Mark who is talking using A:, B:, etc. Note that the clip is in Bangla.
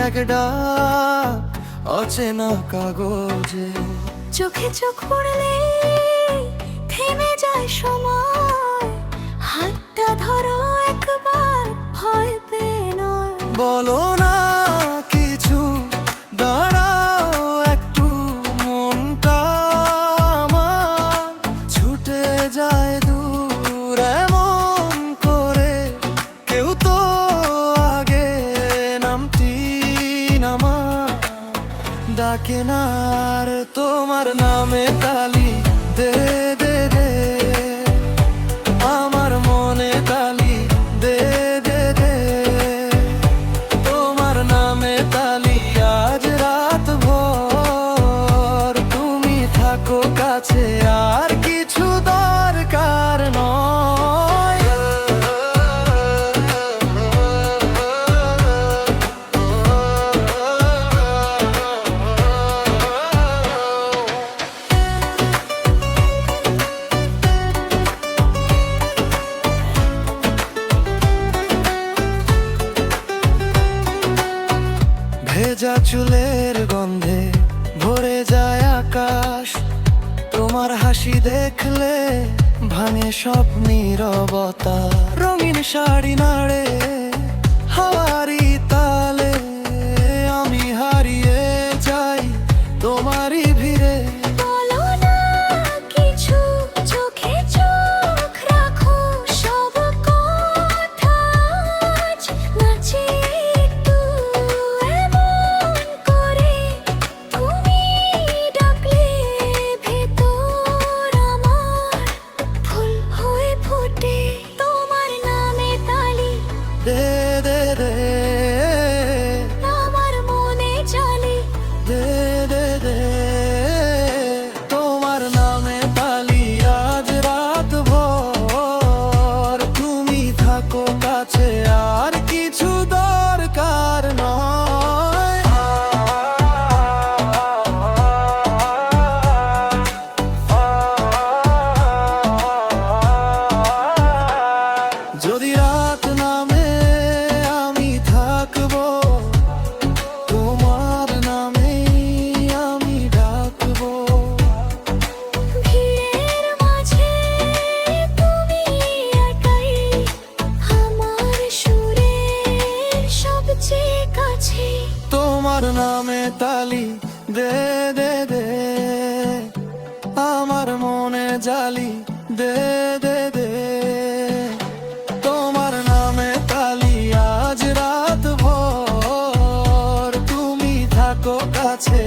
A: ডাক অচেনা কাগজে।
B: চোখে চোখ পড়লে থেমে যায় সময়, হাতটা ধরো একবার ভয় পেয়ে নয়।
A: বলো না কিছু, দাঁড়াও একটু, মনটা আমার ছুটে যায় দূর এমন করে। কেউ তো আগে নামটি নামার ডাকে না, আর তোমার নামে তালি দে দে দে, আমার মনে তালি দে দে দে। তোমার নামে তালি আজ রাত ভর, তুমি থাকো কাছে আর কিছু দরকার নয়। ভেজা চুলের গন্ধে ভরে যায় আকাশ, তোমার হাসি দেখলে ভাঙে সব নীরবতা। রঙিন শাড়ি নাড়ে হাওয়ারি তালে, আমি হারিয়ে যাই তোমারই ভিড়ে।
B: বলো না কিছু, চোখে চোখ রাখো, সব কথা আজ নাচে একটু এমন করে। তুমি ডাকলে ভেতর আমার ফুল হয়ে ফোটে, তোমার নামে তালি
A: দে দে দে,
B: আমার মনে জালি
A: দে দে দে। তোমার নামে তালি আজ রাত ভর, তুমি থাকো কাছে আর কিছু দরকার নয়। যদি রাত নামে আমি থাকবো, তোমার নামে আমি ডাকবো।
B: ভিড়ের মাঝে তুমি একাই, আমার সুরের সবচেয়ে কাছে।
A: তোমার নামে তালি দে দে দে, আমার মনে জালি দে দে দে। তোমার নামে তালি আজ রাত ভর, তুমি থাকো কাছে